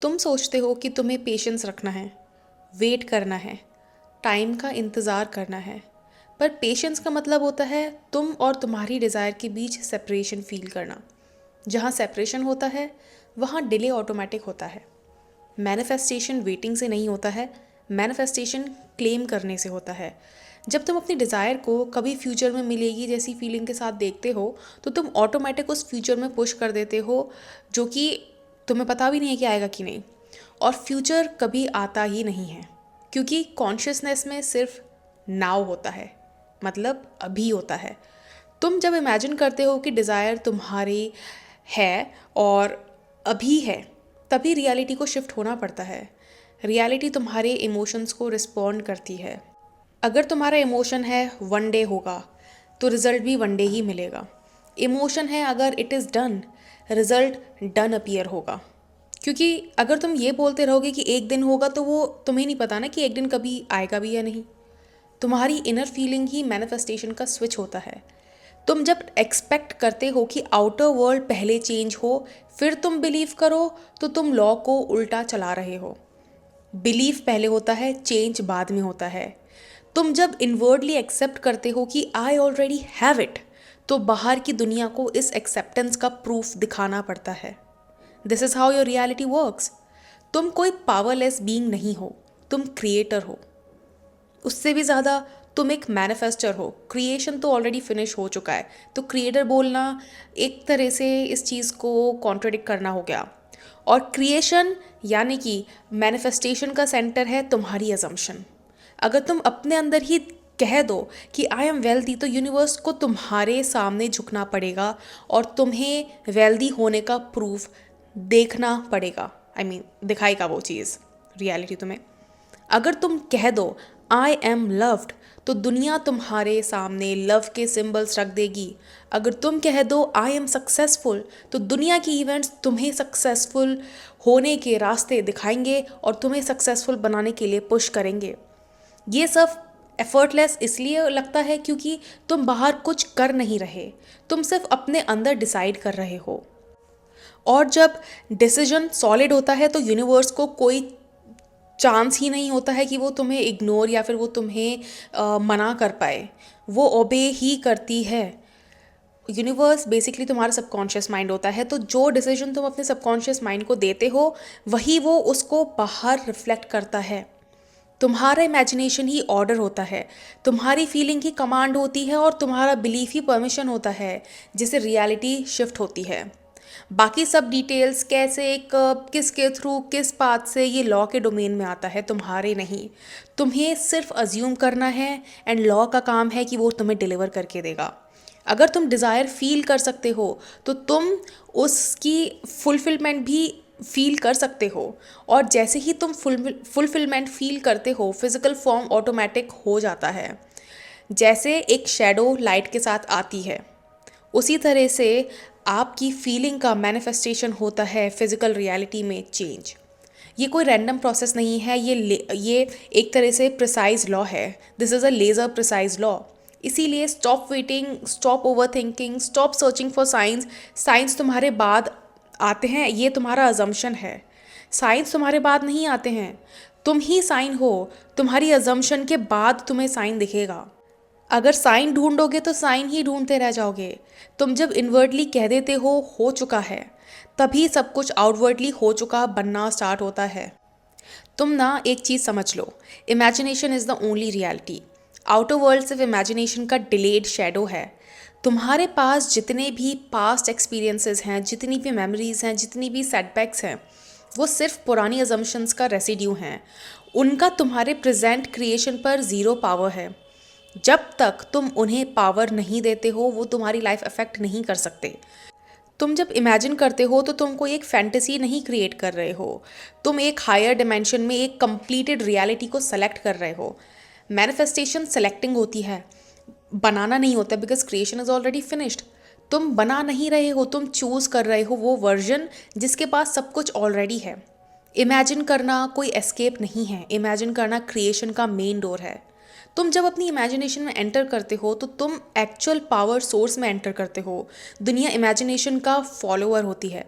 तुम सोचते हो कि तुम्हें पेशेंस रखना है, वेट करना है, टाइम का इंतज़ार करना है। पर पेशेंस का मतलब होता है तुम और तुम्हारी डिज़ायर के बीच सेपरेशन फील करना। जहाँ सेपरेशन होता है वहाँ डिले ऑटोमेटिक होता है। मैनिफेस्टेशन वेटिंग से नहीं होता है, मैनिफेस्टेशन क्लेम करने से होता है। जब तुम अपनी डिज़ायर को कभी फ्यूचर में मिलेगी जैसी फीलिंग के साथ देखते हो तो तुम ऑटोमेटिक उस फ्यूचर में पुश कर देते हो, जो कि तुम्हें पता भी नहीं है कि आएगा कि नहीं। और फ्यूचर कभी आता ही नहीं है, क्योंकि कॉन्शियसनेस में सिर्फ नाउ होता है, मतलब अभी होता है। तुम जब इमेजिन करते हो कि डिज़ायर तुम्हारी है और अभी है, तभी रियलिटी को शिफ्ट होना पड़ता है। रियलिटी तुम्हारे इमोशंस को रिस्पॉन्ड करती है। अगर तुम्हारा इमोशन है वन डे होगा, तो रिजल्ट भी वन डे ही मिलेगा। इमोशन है अगर it is done, result done appear होगा। क्योंकि अगर तुम ये बोलते रहोगे कि एक दिन होगा, तो वो तुम्हें नहीं पता ना कि एक दिन कभी आएगा भी या नहीं। तुम्हारी इनर फीलिंग ही मैनिफेस्टेशन का स्विच होता है। तुम जब एक्सपेक्ट करते हो कि आउटर वर्ल्ड पहले चेंज हो, फिर तुम बिलीव करो, तो तुम लॉ को उल्टा चला रहे हो। बिलीफ पहले होता है, चेंज बाद में होता है। तुम जब इनवर्डली एक्सेप्ट करते हो कि आई ऑलरेडी हैव इट, तो बाहर की दुनिया को इस एक्सेप्टेंस का प्रूफ दिखाना पड़ता है। This is how your reality works. तुम कोई पावरलेस बीइंग नहीं हो, तुम क्रिएटर हो। उससे भी ज़्यादा तुम एक मैनिफेस्टर हो। क्रिएशन तो ऑलरेडी फिनिश हो चुका है, तो क्रिएटर बोलना एक तरह से इस चीज़ को कॉन्ट्रडिक्ट करना हो गया। और क्रिएशन यानी कि मैनिफेस्टेशन का सेंटर है तुम्हारी अजम्पशन। अगर तुम अपने अंदर ही कह दो कि आई एम वेल्दी, तो यूनिवर्स को तुम्हारे सामने झुकना पड़ेगा और तुम्हें वेल्दी होने का प्रूफ देखना पड़ेगा। आई मीन दिखाएगा वो चीज़ रियलिटी तुम्हें। अगर तुम कह दो आई एम लव्ड, तो दुनिया तुम्हारे सामने लव के सिंबल्स रख देगी। अगर तुम कह दो आई एम सक्सेसफुल, तो दुनिया की इवेंट्स तुम्हें सक्सेसफुल होने के रास्ते दिखाएंगे और तुम्हें सक्सेसफुल बनाने के लिए पुश करेंगे। ये सब एफर्टलेस इसलिए लगता है क्योंकि तुम बाहर कुछ कर नहीं रहे, तुम सिर्फ अपने अंदर डिसाइड कर रहे हो। और जब डिसीजन सॉलिड होता है तो यूनिवर्स को कोई चांस ही नहीं होता है कि वो तुम्हें इग्नोर या फिर वो तुम्हें मना कर पाए। वो ओबे ही करती है। यूनिवर्स बेसिकली तुम्हारा सबकॉन्शियस माइंड होता है, तो जो डिसीजन तुम अपने सबकॉन्शियस माइंड को देते हो वही वो उसको बाहर रिफ्लेक्ट करता है। तुम्हारा इमेजिनेशन ही ऑर्डर होता है, तुम्हारी फीलिंग ही कमांड होती है और तुम्हारा बिलीफ ही परमिशन होता है, जिससे रियलिटी शिफ्ट होती है। बाकी सब डिटेल्स कैसे, कब, किसके थ्रू, किस पाथ से, ये लॉ के डोमेन में आता है, तुम्हारे नहीं। तुम्हें सिर्फ अज्यूम करना है एंड लॉ का काम है कि वो तुम्हें डिलीवर करके देगा। अगर तुम डिज़ायर फील कर सकते हो तो तुम उसकी फुलफिलमेंट भी फील कर सकते हो। और जैसे ही तुम फुलफिलमेंट फील करते हो, फिजिकल फॉर्म ऑटोमेटिक हो जाता है। जैसे एक शेडो लाइट के साथ आती है, उसी तरह से आपकी फीलिंग का मैनिफेस्टेशन होता है फिजिकल रियलिटी में चेंज। ये कोई रैंडम प्रोसेस नहीं है, ये एक तरह से प्रिसाइज लॉ है। This is a laser precise law. इसीलिए stop waiting, stop overthinking, stop searching for science. Science तुम्हारे बाद आते हैं, ये तुम्हारा अजम्पशन है। साइंस तुम्हारे बाद नहीं आते हैं, तुम ही साइन हो। तुम्हारी अजम्पशन के बाद तुम्हें साइन दिखेगा। अगर साइन ढूंढोगे तो साइन ही ढूंढते रह जाओगे। तुम जब इनवर्टली कह देते हो चुका है, तभी सब कुछ आउटवर्डली हो चुका बनना स्टार्ट होता है। तुम ना एक चीज़ समझ लो, imagination is the only reality. Outer world सिर्फ इमेजिनेशन का डिलेड शेडो है। तुम्हारे पास जितने भी पास्ट एक्सपीरियंसेस हैं, जितनी भी मेमोरीज हैं, जितनी भी सेटबैक्स हैं, वो सिर्फ पुरानी अजम्पशंस का रेसिड्यू हैं। उनका तुम्हारे प्रेजेंट क्रिएशन पर ज़ीरो पावर है। जब तक तुम उन्हें पावर नहीं देते हो, वो तुम्हारी लाइफ अफेक्ट नहीं कर सकते। तुम जब इमेजिन करते हो तो तुम कोई एक फैंटेसी नहीं क्रिएट कर रहे हो, तुम एक हायर डिमेंशन में एक कंप्लीटेड रियलिटी को सेलेक्ट कर रहे हो। मैनिफेस्टेशन सेलेक्टिंग होती है, बनाना नहीं होता, because creation is already finished. तुम बना नहीं रहे हो, तुम चूज कर रहे हो वो वर्जन जिसके पास सब कुछ ऑलरेडी है। इमेजिन करना कोई एस्केप नहीं है, इमेजिन करना क्रिएशन का मेन डोर है। तुम जब अपनी इमेजिनेशन में एंटर करते हो तो तुम एक्चुअल पावर सोर्स में एंटर करते हो। दुनिया इमेजिनेशन का फॉलोअर होती है।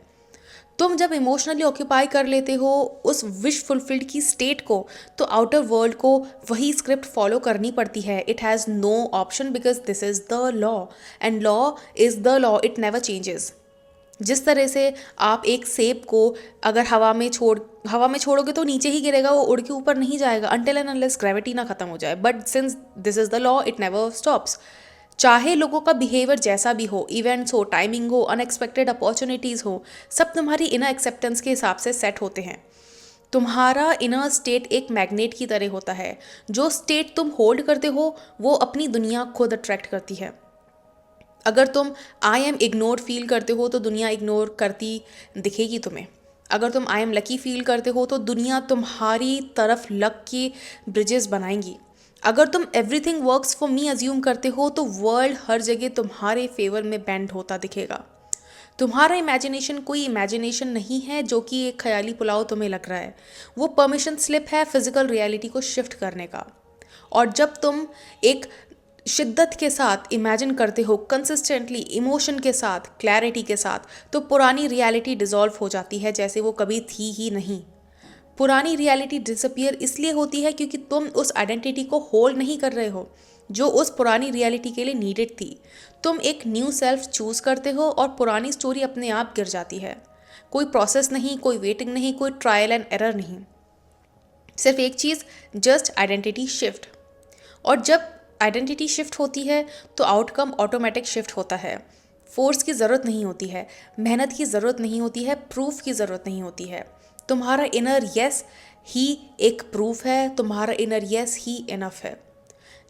तुम जब इमोशनली ऑक्यूपाई कर लेते हो उस विश फुलफिल्ड की स्टेट को, तो आउटर वर्ल्ड को वही स्क्रिप्ट फॉलो करनी पड़ती है. It has no option because this is the law, and law is the law, it never changes. जिस तरह से आप एक सेब को अगर हवा में छोड़ोगे तो नीचे ही गिरेगा, वो उड़ के ऊपर नहीं जाएगा अनटिल एंड अनलेस ग्रेविटी ना खत्म हो जाए. But since this is the law, it never stops. चाहे लोगों का बिहेवियर जैसा भी हो, इवेंट्स हो, टाइमिंग हो, अनएक्सपेक्टेड अपॉर्चुनिटीज़ हो, सब तुम्हारी इनर एक्सेप्टेंस के हिसाब से सेट होते हैं. तुम्हारा इनर स्टेट एक मैग्नेट की तरह होता है. जो स्टेट तुम होल्ड करते हो वो अपनी दुनिया खुद अट्रैक्ट करती है. अगर तुम आई एम इग्नोर फील करते हो तो दुनिया इग्नोर करती दिखेगी तुम्हें. अगर तुम आई एम लकी फील करते हो तो दुनिया तुम्हारी तरफ लक की ब्रिजेस बनाएंगी. अगर तुम everything works for me assume करते हो तो वर्ल्ड हर जगह तुम्हारे फेवर में बेंड होता दिखेगा. तुम्हारा इमेजिनेशन कोई इमेजिनेशन नहीं है जो कि एक ख्याली पुलाव तुम्हें लग रहा है. वो परमिशन स्लिप है फिजिकल रियलिटी को शिफ्ट करने का. और जब तुम एक शिद्दत के साथ इमेजिन करते हो, कंसिस्टेंटली, इमोशन के साथ, क्लैरिटी के साथ, तो पुरानी रियलिटी डिसॉल्व हो जाती है जैसे वो कभी थी ही नहीं. पुरानी रियलिटी डिसअपियर इसलिए होती है क्योंकि तुम उस आइडेंटिटी को होल्ड नहीं कर रहे हो जो उस पुरानी रियलिटी के लिए नीडेड थी. तुम एक न्यू सेल्फ चूज करते हो और पुरानी स्टोरी अपने आप गिर जाती है. कोई प्रोसेस नहीं, कोई वेटिंग नहीं, कोई ट्रायल एंड एरर नहीं, सिर्फ एक चीज़, जस्ट आइडेंटिटी शिफ्ट. और जब आइडेंटिटी शिफ्ट होती है तो आउटकम ऑटोमेटिक शिफ्ट होता है. फोर्स की ज़रूरत नहीं होती है, मेहनत की ज़रूरत नहीं होती है, प्रूफ की ज़रूरत नहीं होती है. तुम्हारा इनर यस ही एक प्रूफ है, तुम्हारा इनर यस ही इनफ है.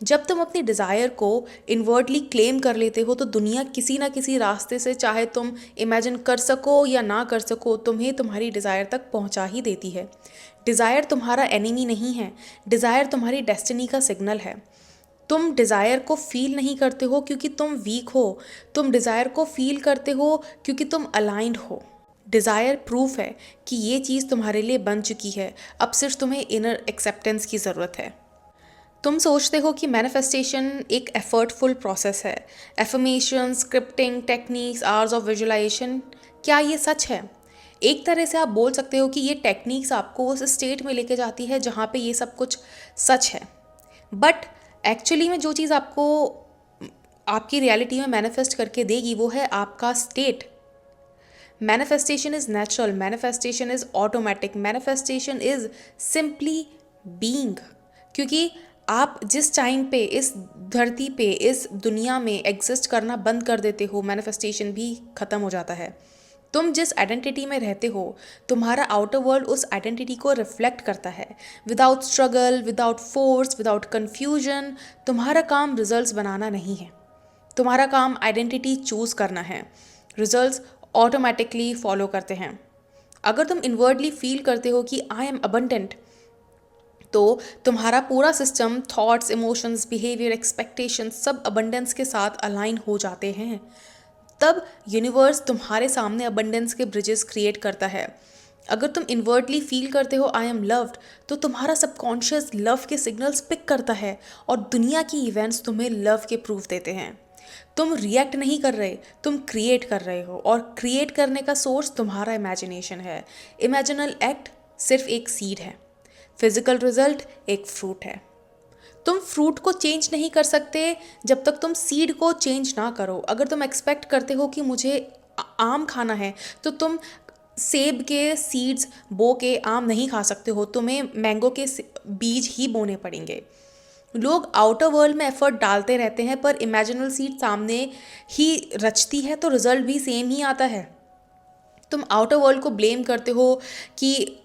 जब तुम अपनी डिज़ायर को इनवर्टली क्लेम कर लेते हो तो दुनिया किसी ना किसी रास्ते से, चाहे तुम इमेजिन कर सको या ना कर सको, तुम्हें तुम्हारी डिज़ायर तक पहुंचा ही देती है. डिज़ायर तुम्हारा एनिमी नहीं है, डिज़ायर तुम्हारी डेस्टिनी का सिग्नल है. तुम डिज़ायर को फील नहीं करते हो क्योंकि तुम वीक हो, तुम डिज़ायर को फील करते हो क्योंकि तुम अलाइंड हो. डिज़ायर प्रूफ है कि ये चीज़ तुम्हारे लिए बन चुकी है, अब सिर्फ तुम्हें इनर एक्सेप्टेंस की ज़रूरत है. तुम सोचते हो कि मैनिफेस्टेशन एक एफर्टफुल प्रोसेस है. Affirmation, scripting, techniques, hours of visualisation, क्या ये सच है? एक तरह से आप बोल सकते हो कि ये टेक्निक्स आपको उस स्टेट में लेके जाती है जहाँ पे ये सब कुछ सच है. बट एक्चुअली में जो चीज़ आपको आपकी रियलिटी में मैनिफेस्ट करके देगी वो है आपका state. Manifestation is natural, manifestation is automatic, manifestation is simply being. क्योंकि आप जिस टाइम पे इस धरती पे, इस दुनिया में एग्जिस्ट करना बंद कर देते हो, मैनिफेस्टेशन भी ख़त्म हो जाता है. तुम जिस आइडेंटिटी में रहते हो तुम्हारा आउटर वर्ल्ड उस आइडेंटिटी को रिफ्लेक्ट करता है. Without struggle, without force, without confusion. तुम्हारा काम रिजल्ट्स बनाना नहीं है, तुम्हारा काम आइडेंटिटी चूज़ करना है. रिजल्ट्स ऑटोमेटिकली फॉलो करते हैं. अगर तुम इनवर्डली फील करते हो कि आई एम अबंडेंट, तो तुम्हारा पूरा system, thoughts, emotions, behaviour, expectations सब अबंडेंस के साथ अलाइन हो जाते हैं. तब यूनिवर्स तुम्हारे सामने अबंडेंस के ब्रिजेस क्रिएट करता है. अगर तुम इनवर्टली फील करते हो आई एम लव्ड, तो तुम्हारा सबकॉन्शियस लव के सिग्नल्स पिक करता है और दुनिया की इवेंट्स तुम्हें लव के प्रूफ देते हैं. तुम रिएक्ट नहीं कर रहे, तुम क्रिएट कर रहे हो, और क्रिएट करने का सोर्स तुम्हारा इमेजिनेशन है. इमेजिनल एक्ट सिर्फ एक सीड है, फिजिकल रिजल्ट एक फ्रूट है. तुम फ्रूट को चेंज नहीं कर सकते जब तक तुम सीड को चेंज ना करो. अगर तुम एक्सपेक्ट करते हो कि मुझे आम खाना है तो तुम सेब के सीड्स बो के आम नहीं खा सकते हो, तुम्हें मैंगो के बीज ही बोने पड़ेंगे. लोग आउटर वर्ल्ड में एफर्ट डालते रहते हैं पर इमेजिनल सीड सामने ही रचती है तो रिजल्ट भी सेम ही आता है. तुम आउटर वर्ल्ड को ब्लेम करते हो कि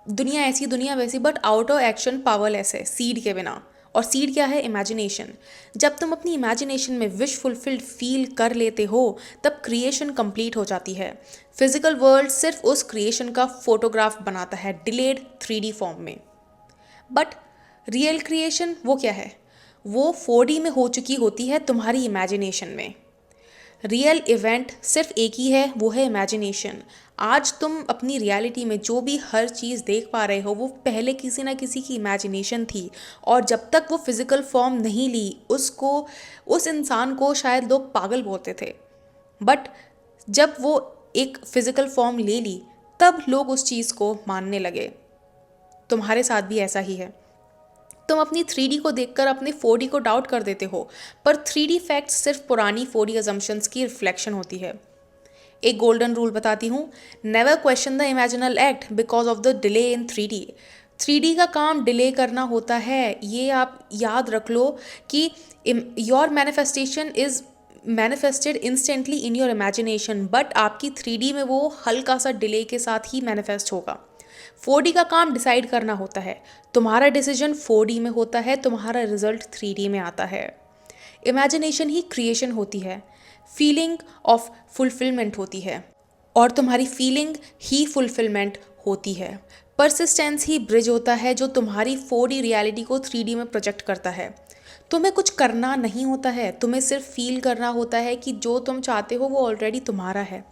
दुनिया ऐसी, दुनिया वैसी, बट आउटर एक्शन पावरलेस है सीड के बिना. और सीड क्या है? इमेजिनेशन. जब तुम अपनी इमेजिनेशन में विश फुलफिल्ड फील कर लेते हो तब क्रिएशन कंप्लीट हो जाती है. फिजिकल वर्ल्ड सिर्फ उस क्रिएशन का फोटोग्राफ बनाता है डिलेड 3D फॉर्म में. बट रियल क्रिएशन वो क्या है? वो 4D में हो चुकी होती है तुम्हारी इमेजिनेशन में. रियल इवेंट सिर्फ एक ही है, वो है इमेजिनेशन. आज तुम अपनी रियलिटी में जो भी हर चीज़ देख पा रहे हो वो पहले किसी ना किसी की इमेजिनेशन थी. और जब तक वो फिज़िकल फॉर्म नहीं ली उस इंसान को शायद लोग पागल बोलते थे. बट जब वो एक फ़िज़िकल फॉर्म ले ली तब लोग उस चीज़ को मानने लगे। तुम्हारे साथ भी ऐसा ही है। तुम अपनी 3D को देखकर अपने 4D को डाउट कर देते हो, पर 3D फैक्ट्स सिर्फ पुरानी 4D अजम्पशंस की रिफ्लेक्शन होती है। एक गोल्डन रूल बताती हूँ, never question the imaginal act because of the delay in 3D। 3D का काम डिले करना होता है, ये आप याद रख लो कि your manifestation is manifested instantly in your imagination, but आपकी 3D में वो हल्का सा डिले के साथ ही मैनिफेस्ट होगा। 4D का काम डिसाइड करना होता है, तुम्हारा डिसीजन 4D में होता है, तुम्हारा रिजल्ट 3D में आता है। इमेजिनेशन ही क्रिएशन होती है, फीलिंग ऑफ फुलफिलमेंट होती है, और तुम्हारी फीलिंग ही फुलफिलमेंट होती है। परसिस्टेंस ही ब्रिज होता है जो तुम्हारी 4D रियलिटी को 3D में प्रोजेक्ट करता है। तुम्हें कुछ करना नहीं होता है, तुम्हें सिर्फ फील करना होता है कि जो तुम चाहते हो वो ऑलरेडी तुम्हारा है।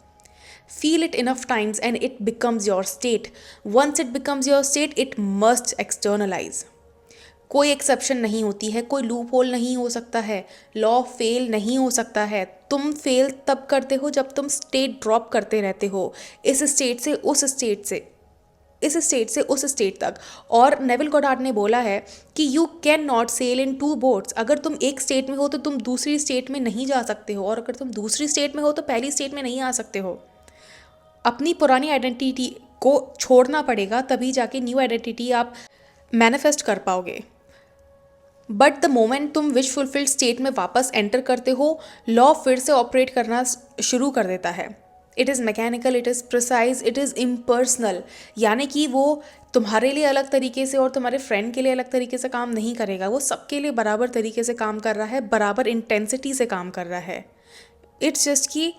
Feel it enough times and it becomes your state. Once it becomes your state, it must externalize. कोई एक्सेप्शन नहीं होती है, कोई लूप होल नहीं हो सकता है, लॉ फेल नहीं हो सकता है। तुम फेल तब करते हो जब तुम स्टेट ड्रॉप करते रहते हो, इस स्टेट से उस स्टेट से, इस स्टेट से उस स्टेट तक। और नेविल गॉडार्ड ने बोला है कि you can not sail in two boats. अगर तुम एक स्टेट में हो तो तुम दूसरी स्टेट में नहीं जा सकते हो, और अगर तुम दूसरी स्टेट में हो तो पहली स्टेट में नहीं आ सकते हो। अपनी पुरानी आइडेंटिटी को छोड़ना पड़ेगा, तभी जाके न्यू आइडेंटिटी आप मैनिफेस्ट कर पाओगे। बट द मोमेंट तुम विश फुलफिल्ड स्टेट में वापस एंटर करते हो, लॉ फिर से ऑपरेट करना शुरू कर देता है। It is mechanical, it is precise, it is impersonal. यानी कि वो तुम्हारे लिए अलग तरीके से और तुम्हारे फ्रेंड के लिए अलग तरीके से काम नहीं करेगा, वो सबके लिए बराबर तरीके से काम कर रहा है, बराबर इंटेंसिटी से काम कर रहा है। इट्स जस्ट कि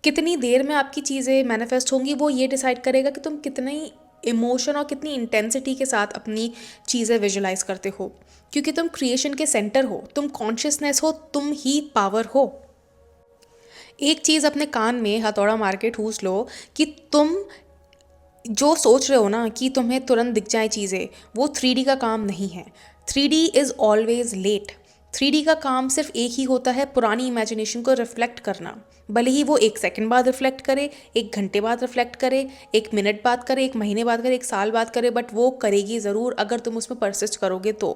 कितनी देर में आपकी चीज़ें मैनिफेस्ट होंगी वो ये डिसाइड करेगा कि तुम कितनी इमोशन और कितनी इंटेंसिटी के साथ अपनी चीज़ें विजुलाइज करते हो, क्योंकि तुम क्रिएशन के सेंटर हो, तुम कॉन्शियसनेस हो, तुम ही पावर हो। एक चीज़ अपने कान में हथौड़ा मार के ठूस लो कि तुम जो सोच रहे हो ना कि तुम्हें तुरंत दिख जाए चीज़ें, वो 3D का काम नहीं है। 3D is always late. 3D का काम सिर्फ एक ही होता है, पुरानी इमेजिनेशन को रिफ्लेक्ट करना। भले ही वो 1 सेकंड बाद रिफ्लेक्ट करे, 1 घंटे बाद रिफ्लेक्ट करे, 1 मिनट बाद करे, 1 महीने बाद करे, 1 साल बाद करे, बट वो करेगी ज़रूर अगर तुम उसमें परसिस्ट करोगे तो।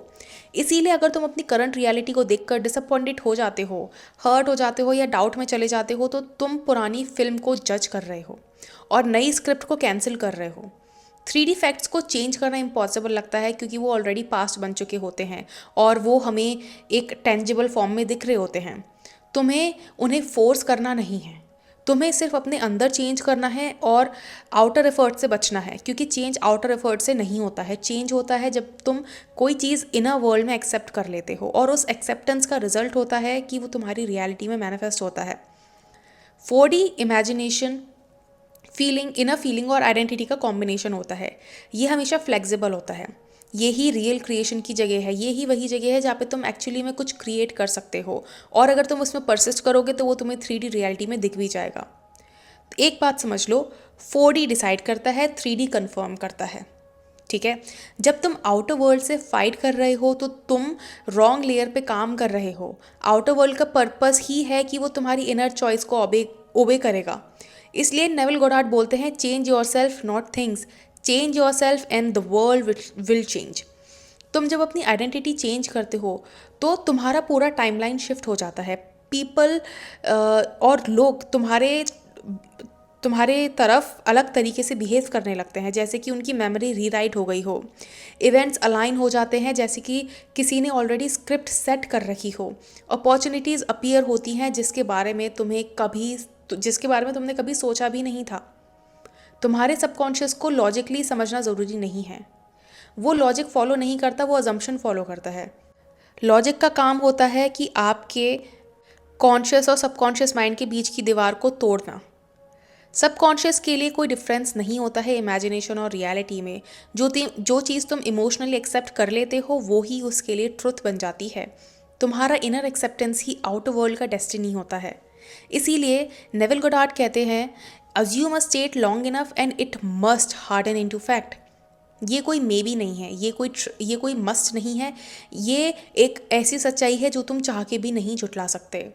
इसीलिए अगर तुम अपनी करंट रियलिटी को देखकर डिसअपॉइंटेड हो जाते हो, हर्ट हो जाते हो या डाउट में चले जाते हो, तो तुम पुरानी फिल्म को जज कर रहे हो और नई स्क्रिप्ट को कैंसिल कर रहे हो। 3D फैक्ट्स को चेंज करना इम्पॉसिबल लगता है क्योंकि वो ऑलरेडी पास्ट बन चुके होते हैं और वो हमें एक टेंजिबल फॉर्म में दिख रहे होते हैं। तुम्हें उन्हें फोर्स करना नहीं है, तुम्हें सिर्फ अपने अंदर चेंज करना है और आउटर एफर्ट से बचना है, क्योंकि चेंज आउटर एफर्ट से नहीं होता है। चेंज होता है जब तुम कोई चीज़ इनर वर्ल्ड में एक्सेप्ट कर लेते हो, और उस एक्सेप्टेंस का रिजल्ट होता है कि वो तुम्हारी रियलिटी में मैनिफेस्ट होता है। 4D इमेजिनेशन इनर फीलिंग और आइडेंटिटी का कॉम्बिनेशन होता है। ये हमेशा फ्लेक्सिबल होता है। ये ही रियल क्रिएशन की जगह है, ये ही वही जगह है जहाँ पे तुम एक्चुअली में कुछ क्रिएट कर सकते हो, और अगर तुम उसमें परसिस्ट करोगे तो वो तुम्हें 3D रियलिटी में दिख भी जाएगा। एक बात समझ लो, 4D डिसाइड करता है, 3D कंफर्म करता है। ठीक है, जब तुम आउटर वर्ल्ड से फाइट कर रहे हो तो तुम रॉन्ग लेयर पे काम कर रहे हो। आउटर वर्ल्ड का पर्पस ही है कि वो तुम्हारी इनर चॉइस को ओबे करेगा। इसलिए नेविल गॉडार्ड बोलते हैं, change your self not things, change your self and the world will change. तुम जब अपनी आइडेंटिटी चेंज करते हो तो तुम्हारा पूरा टाइमलाइन शिफ्ट हो जाता है। पीपल और लोग तुम्हारे तरफ अलग तरीके से बिहेव करने लगते हैं, जैसे कि उनकी मेमोरी रीराइट हो गई हो। इवेंट्स अलाइन हो जाते हैं जैसे कि किसी ने ऑलरेडी स्क्रिप्ट सेट कर रखी हो। अपॉर्चुनिटीज़ अपीयर होती हैं जिसके बारे में तुमने कभी सोचा भी नहीं था। तुम्हारे सबकॉन्शियस को लॉजिकली समझना ज़रूरी नहीं है, वो लॉजिक फॉलो नहीं करता, वो अजम्पशन फॉलो करता है। लॉजिक का काम होता है कि आपके कॉन्शियस और सबकॉन्शियस माइंड के बीच की दीवार को तोड़ना। सबकॉन्शियस के लिए कोई डिफरेंस नहीं होता है इमेजिनेशन और रियलिटी में। जो चीज़ तुम इमोशनली एक्सेप्ट कर लेते हो वो ही उसके लिए ट्रुथ बन जाती है। तुम्हारा इनर एक्सेप्टेंस ही आउटर वर्ल्ड का डेस्टिनी होता है। इसीलिए नेविल गॉडार्ड कहते हैं, assume a state long enough and it must harden into fact. ये कोई मे बी नहीं है, ये कोई मस्ट नहीं है, ये एक ऐसी सच्चाई है जो तुम चाह के भी नहीं झुटला सकते।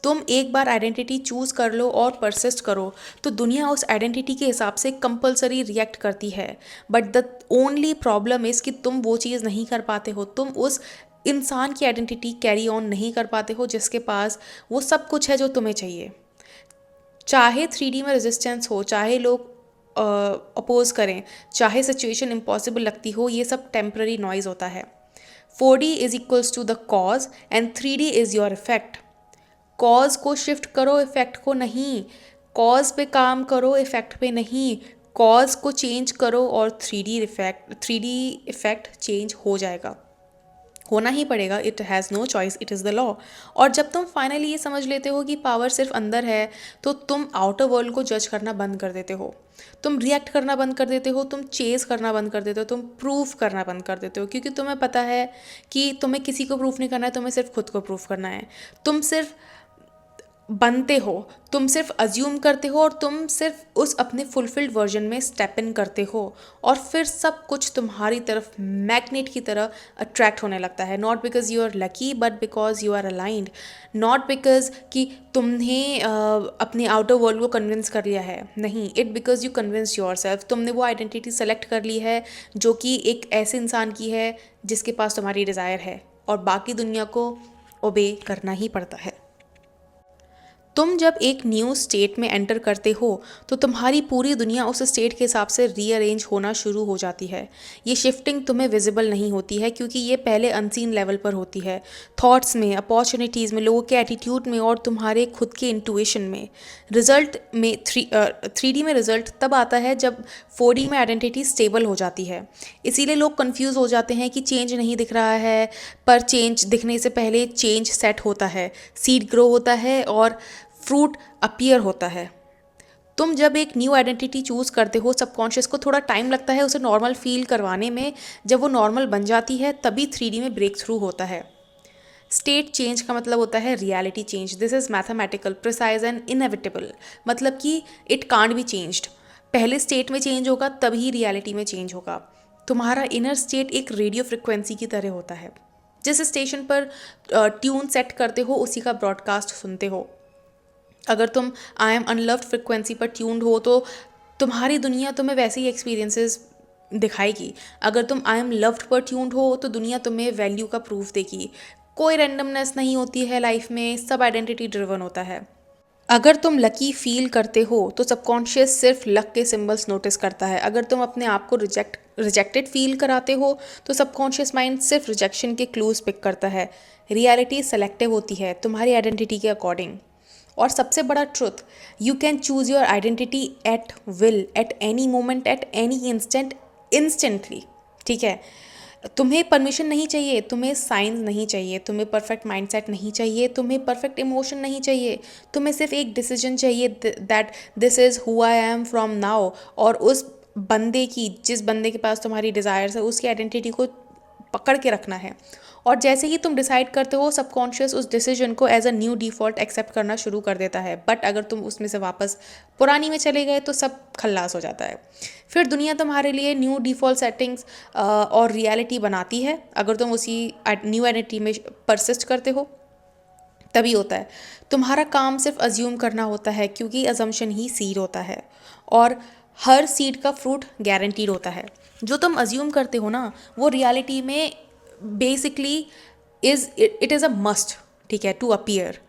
तुम एक बार आइडेंटिटी चूज़ कर लो और परसिस्ट करो तो दुनिया उस आइडेंटिटी के हिसाब से कंपलसरी रिएक्ट करती है। But the only problem is कि तुम वो चीज़ नहीं कर पाते हो, तुम उस इंसान की आइडेंटिटी कैरी ऑन नहीं कर पाते हो जिसके पास वो सब कुछ है जो तुम्हें चाहिए। चाहे 3D में रेजिस्टेंस हो, चाहे लोग अपोज करें, चाहे सिचुएशन इम्पॉसिबल लगती हो, ये सब टेम्प्ररी नॉइज होता है। 4D is equals to the cause and 3D is your effect. Cause को शिफ्ट करो, इफेक्ट को नहीं। कॉज पे काम करो, इफेक्ट पे नहीं। कॉज को चेंज करो और 3D इफेक्ट चेंज हो जाएगा, होना ही पड़ेगा। It has no choice, it is the law. और जब तुम फाइनली ये समझ लेते हो कि पावर सिर्फ अंदर है तो तुम आउटर वर्ल्ड को जज करना बंद कर देते हो, तुम रिएक्ट करना बंद कर देते हो, तुम चेज़ करना बंद कर देते हो, तुम प्रूफ करना बंद कर देते हो, क्योंकि तुम्हें पता है कि तुम्हें किसी को प्रूफ नहीं करना है, तुम्हें सिर्फ खुद को प्रूफ करना है। तुम सिर्फ बनते हो, तुम सिर्फ अज्यूम करते हो और तुम सिर्फ उस अपने फुलफिल्ड वर्जन में स्टेप इन करते हो और फिर सब कुछ तुम्हारी तरफ मैग्नेट की तरह अट्रैक्ट होने लगता है। Not because you are lucky but because you are aligned. Not because कि तुमने अपने आउटर वर्ल्ड को कन्विंस कर लिया है, नहीं, it because you convince your self. तुमने वो आइडेंटिटी सेलेक्ट कर ली है जो कि एक ऐसे इंसान की है जिसके पास तुम्हारी डिज़ायर है, और बाकी दुनिया को ओबे करना ही पड़ता है। तुम जब एक न्यू स्टेट में एंटर करते हो तो तुम्हारी पूरी दुनिया उस स्टेट के हिसाब से रीअरेंज होना शुरू हो जाती है। ये शिफ्टिंग तुम्हें विजिबल नहीं होती है क्योंकि ये पहले अनसीन लेवल पर होती है, थॉट्स में, अपॉर्चुनिटीज़ में, लोगों के एटीट्यूड में और तुम्हारे खुद के इंट्यूशन में। रिजल्ट में 3D में रिजल्ट तब आता है जब 4D में आइडेंटिटी स्टेबल हो जाती है। इसीलिए लोग कंफ्यूज हो जाते हैं कि चेंज नहीं दिख रहा है, पर चेंज दिखने से पहले चेंज सेट होता है, सीड ग्रो होता है और फ्रूट अपीयर होता है। तुम जब एक न्यू आइडेंटिटी चूज़ करते हो, सबकॉन्शियस को थोड़ा टाइम लगता है उसे नॉर्मल फील करवाने में। जब वो नॉर्मल बन जाती है तभी 3D में ब्रेक थ्रू होता है। स्टेट चेंज का मतलब होता है reality change. This is mathematical, precise and inevitable. मतलब कि इट कांट बी चेंज्ड। पहले स्टेट में चेंज होगा तभी रियलिटी में चेंज होगा। तुम्हारा इनर स्टेट एक रेडियो फ्रिक्वेंसी की तरह होता है। जिस स्टेशन पर ट्यून सेट करते हो उसी का ब्रॉडकास्ट सुनते हो। अगर तुम आई एम अनलव्ड फ्रिक्वेंसी पर ट्यून्ड हो तो तुम्हारी दुनिया तुम्हें वैसे ही एक्सपीरियंसेस दिखाएगी। अगर तुम आई एम लव्ड पर ट्यून्ड हो तो दुनिया तुम्हें वैल्यू का प्रूफ देगी। कोई रैंडमनेस नहीं होती है लाइफ में, सब आइडेंटिटी ड्रिवन होता है। अगर तुम लकी फील करते हो तो सबकॉन्शियस सिर्फ लक के सिंबल्स नोटिस करता है। अगर तुम अपने आप को रिजेक्टेड फील कराते हो तो सबकॉन्शियस माइंड सिर्फ रिजेक्शन के क्लूज पिक करता है। रियलिटी सेलेक्टिव होती है तुम्हारी आइडेंटिटी के अकॉर्डिंग। और सबसे बड़ा truth, you can choose your identity at will, at any moment, at any instant, instantly. ठीक है, तुम्हें परमिशन नहीं चाहिए, तुम्हें साइंस नहीं चाहिए, तुम्हें परफेक्ट माइंडसेट नहीं चाहिए, तुम्हें परफेक्ट इमोशन नहीं चाहिए। तुम्हें सिर्फ एक डिसीजन चाहिए that this is who I am from now. और उस बंदे की, जिस बंदे के पास तुम्हारी डिज़ायर्स है, उसकी आइडेंटिटी को पकड़ के रखना है। और जैसे ही तुम डिसाइड करते हो, सबकॉन्शियस उस डिसीजन को as a new default accept करना शुरू कर देता है। बट अगर तुम उसमें से वापस पुरानी में चले गए तो सब खल्लास हो जाता है। फिर दुनिया तुम्हारे लिए न्यू डिफ़ॉल्ट सेटिंग्स और रियलिटी बनाती है। अगर तुम उसी न्यू आइडेंटिटी में परसिस्ट करते हो तभी होता है। तुम्हारा काम सिर्फ अज्यूम करना होता है क्योंकि अजम्पशन ही सीड होता है और हर सीड का फ्रूट गारंटीड होता है। जो तुम अज्यूम करते हो ना, वो रियलिटी में basically it is a must, ठीक है, टू अपीयर।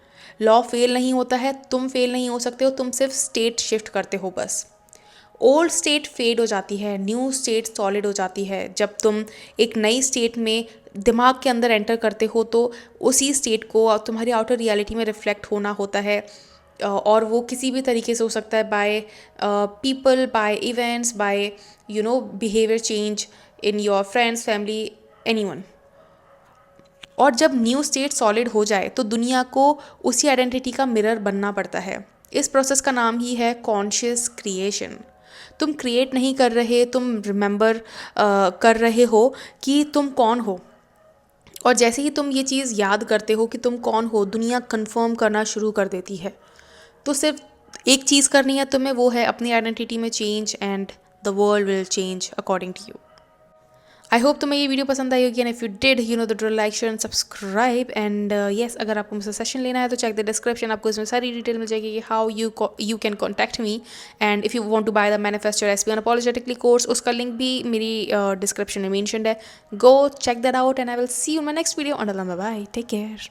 लॉ फेल नहीं होता है, तुम फेल नहीं हो सकते हो, तुम सिर्फ स्टेट शिफ्ट करते हो बस। ओल्ड स्टेट फेड हो जाती है, न्यू स्टेट सॉलिड हो जाती है। जब तुम एक नई स्टेट में दिमाग के अंदर एंटर करते हो तो उसी स्टेट को तुम्हारी आउटर रियलिटी में रिफ्लेक्ट होना होता है। और वो किसी भी तरीके से हो सकता है, by people, by events, by behaviour change in your friends, family, anyone. और जब न्यू स्टेट सॉलिड हो जाए तो दुनिया को उसी आइडेंटिटी का मिरर बनना पड़ता है। इस प्रोसेस का नाम ही है कॉन्शियस क्रिएशन। तुम क्रिएट नहीं कर रहे, तुम रिमेंबर कर रहे हो कि तुम कौन हो। और जैसे ही तुम ये चीज़ याद करते हो कि तुम कौन हो, दुनिया कंफर्म करना शुरू कर देती है। तो सिर्फ एक चीज़ करनी है तुम्हें, वो है अपनी आइडेंटिटी में change, and the world will change according to you. I hope तुम्हें ये वीडियो पसंद आई होगी, and if you did, you know the drill, like share and subscribe. And yes, अगर आपको मुझसे सेशन लेना है तो चेक द डिस्क्रिप्शन, आपको इसमें सारी डिटेल मिल जाएगी कि how you can contact me. And if you want to buy the manifest your SP unapologetically course, उसका लिंक भी मेरी डिस्क्रिप्शन में मेंशन्ड है। Go check that out and I will see you in my next video. Until then, bye bye, take care.